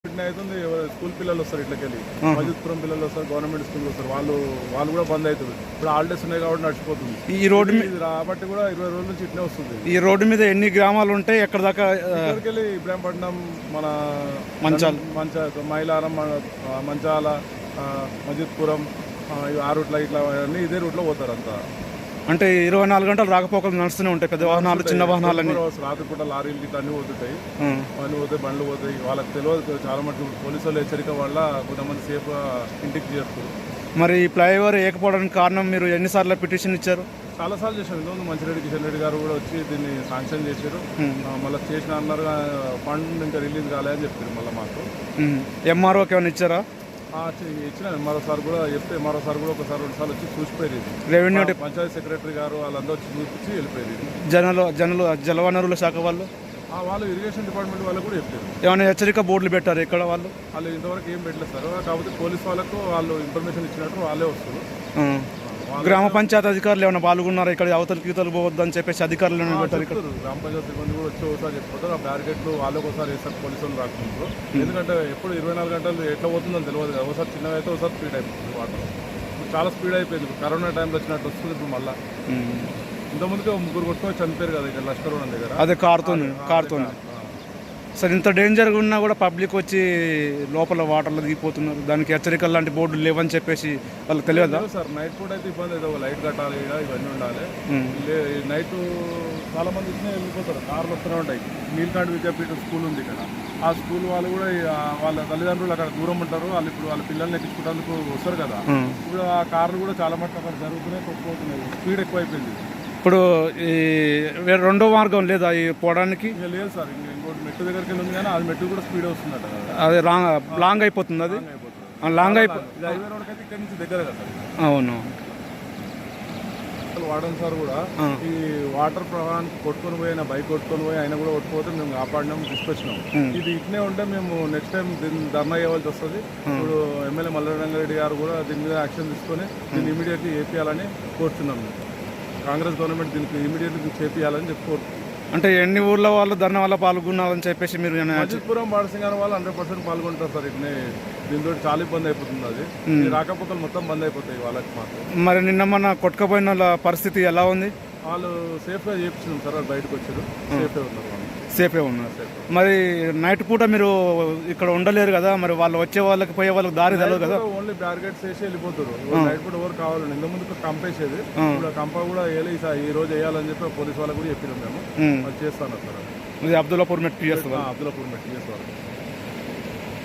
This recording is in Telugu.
అవుతుంది. స్కూల్ పిల్లలు వస్తారు, ఇట్లకెళ్ళి మజిద్పురం పిల్లలు వస్తారు, గవర్నమెంట్ స్కూల్ వస్తారు, వాళ్ళు కూడా బంద్ అవుతుంది. ఇప్పుడు హాలిడేస్ ఉన్నాయి కాబట్టి నడిచిపోతుంది. ఈ రోడ్డు కాబట్టి కూడా 20 రోజుల నుంచి ఇట్నే వస్తుంది. ఈ రోడ్డు మీద ఎన్ని గ్రామాలు ఉంటాయి? ఎక్కడ దాకా? ఇక్కడికెళ్ళి ఇబ్రాహీంపట్నం, మన మైలారం, మంచాల, మజిద్పురం, ఆ రూట్లో ఇట్లా అన్నీ ఇదే రూట్లో పోతారు అంతా. అంటే 24 గంటలు రాకపోకలు నడుస్తూనే ఉంటాయి, పెద్ద వాహనాలు, చిన్న వాహనాలన్నీ. రాత్రిపూట లారీలు ఇట్లా అన్నీ పోతుంటాయి, అన్నీ పోతాయి, బండ్లు పోతాయి. వాళ్ళకి తెలియదు చాలా మటుకు. పోలీసు వాళ్ళు హెచ్చరిక వల్ల కొంతమంది సేఫ్గా ఇంటికి చేస్తారు. మరి ఈ ఫ్లైఓవర్ వేయకపోవడానికి కారణం మీరు ఎన్నిసార్లు పిటిషన్ ఇచ్చారు? చాలాసార్లు చేశారు. ఇంతకుముందు మంచిరెడ్డి కిషన్ రెడ్డి గారు కూడా వచ్చి దీన్ని శాంక్షన్ చేశారు. మళ్ళీ చేసిన అన్నారు, ఫండ్ ఇంకా రిలీజ్ కాలేదని చెప్పారు. మళ్ళీ మాకు ఎంఆర్ఓకి ఏమైనా ఇచ్చారా? ఇచ్చిన ఎంఆర్ఓ సార్ కూడా చెప్తే, ఎంఆర్ఓ సార్ కూడా ఒకసారి 2 సార్లు వచ్చి చూసిపోయేది. రెవెన్యూ పంచాయతీ సెక్రటరీ గారు వాళ్ళందరూ వచ్చి చూపించి వెళ్ళిపోయేది. జలవనరుల శాఖ వాళ్ళు ఇరిగేషన్ డిపార్ట్మెంట్ వాళ్ళు కూడా చెప్పారు. ఏమైనా హెచ్చరిక బోర్డులు పెట్టారు ఇక్కడ? వాళ్ళు ఇంతవరకు ఏం పెట్టలేదు సార్. కాకపోతే పోలీస్ వాళ్ళకు వాళ్ళు ఇన్ఫర్మేషన్ ఇచ్చినట్టు వాళ్ళే వస్తారు. గ్రామ పంచాయతీ అధికారులు ఏమైనా పాల్గొన్నారా? ఇక్కడ అవతల గీతలు పోవద్దని చెప్పేసి అధికారులు పెట్టారు. ఇక్కడ గ్రామ పంచాయతీ సిబ్బంది కూడా వచ్చి ఒకసారి చెప్పుకుంటారు. ఆ బ్యారికేట్లు వాళ్ళకి ఒకసారి వేస్తారు, పోలీసు వాళ్ళు రాకుంటారు. ఎందుకంటే ఎప్పుడు 24 గంటలు ఎట్లా పోతుందని తెలియదు కదా. ఒకసారి చిన్నగా అయితే ఒకసారి స్పీడ్ అయిపోతుంది వాటర్. చాలా స్పీడ్ అయిపోయింది. కరోనా టైంలో వచ్చినట్టు వస్తుంది ఇప్పుడు మళ్ళీ. ఇంతకుముందుకే 3 కొట్టుకొని చనిపోయారు కదా ఇక్కడ లష్కర్ దగ్గర. అదే కారుతుంది సార్. ఇంత డేంజర్గా ఉన్నా కూడా పబ్లిక్ వచ్చి లోపల వాటర్లో దిగిపోతున్నారు. దానికి హెచ్చరికలు లాంటి బోర్డులు లేవని చెప్పేసి వాళ్ళకి తెలియదా సార్? నైట్ పూట అయితే ఇబ్బంది అయితే, ఒక లైట్ కట్టాలి, ఇవన్నీ ఉండాలి. నైట్ చాలా మంది ఇచ్చినా వెళ్ళిపోతారు, కార్లు వస్తూనే ఉంటాయి. నీలకంఠ విద్యాపీఠ స్కూల్ ఉంది ఇక్కడ. ఆ స్కూల్ వాళ్ళు కూడా వాళ్ళ తల్లిదండ్రులు అక్కడ దూరం ఉంటారు. వాళ్ళు ఇప్పుడు వాళ్ళ పిల్లల్ని ఎక్కించుకోవడానికి వస్తారు కదా. ఇప్పుడు ఆ కార్లు కూడా చాలా మటుకు అక్కడ జరుగుతున్నాయి, తొక్కుపోతున్నాయి. స్పీడ్ ఎక్కువ అయిపోయింది. ఇప్పుడు ఈ రెండో మార్గం లేదా ఈ పోవడానికి? లేదు సార్. ఇంకోటి మెట్టు దగ్గరికి వెళ్ళి ఉంది, కానీ అది మెట్టు కూడా స్పీడ్ వస్తుందట. అది లాంగ్ అయిపోతుంది. అది లాంగ్ అయిపోతుంది. హైవే రోడ్కి అయితే ఇక్కడ నుంచి దగ్గర కదా. అవును. వాడన్ సార్ కూడా ఈ వాటర్ ప్రవాహానికి కొట్టుకొని పోయిన బైక్ కొట్టుకొని పోయి ఆయన కూడా కొట్టుకోతే మేము కాపాడినాం, తీసుకొచ్చినాం. ఇది ఇట్నే ఉంటే మేము నెక్స్ట్ టైం దీన్ని ధర్నా చేయవలసి వస్తుంది. ఇప్పుడు ఎమ్మెల్యే మల్లారెడ్డి గారు కూడా దీని మీద యాక్షన్ తీసుకొని దీన్ని ఇమీడియట్లీ చేపియాలని కోరుతున్నాం. కాంగ్రెస్ గవర్నమెంట్ దీనికి ఇమీడియట్లీ చేపియాలని చెప్పి కోరుతున్నాం. అంటే ఎన్ని ఊర్ల వాళ్ళు ధర్నా వల్ల పాల్గొన్నారని చెప్పేసి మీరు? మజిద్పురం, బాడసింగాన వాళ్ళు 100% పాల్గొంటారు సార్. ఇట్నే దీంతో చాలా ఇబ్బంది అయిపోతుంది. అది రాకపోకలు మొత్తం బంద్ అయిపోతాయి వాళ్ళకి మాత్రం. మరి నిన్న మన కొట్టుకుపోయిన పరిస్థితి ఎలా ఉంది? వాళ్ళు సేఫ్గా చేపించినాం సార్. వాళ్ళు బయటకు వచ్చారు, సేఫే ఉన్నారు. మరి నైట్ పూట మీరు ఇక్కడ ఉండలేరు కదా, మరి వాళ్ళు వచ్చే వాళ్ళకి పోయే వాళ్ళకి దారి తెలియదు కదా? ఓన్లీ బ్యారికేడ్స్ వేసి వెళ్ళిపోతారు. నైట్ పూట ఎవరు కావాలండి. ఇంత ముందు కంపేసేది, ఇప్పుడు కంప కూడా ఈ రోజు వేయాలని చెప్పి పోలీసు వాళ్ళకి కూడా చెప్పినాం మేము. అది చేస్తాను సార్. ఇది అబ్దుల్లాపూర్ మెట్ చేస్తారు. అబ్దుల్లాపూర్ మెట్ చేస్తారు.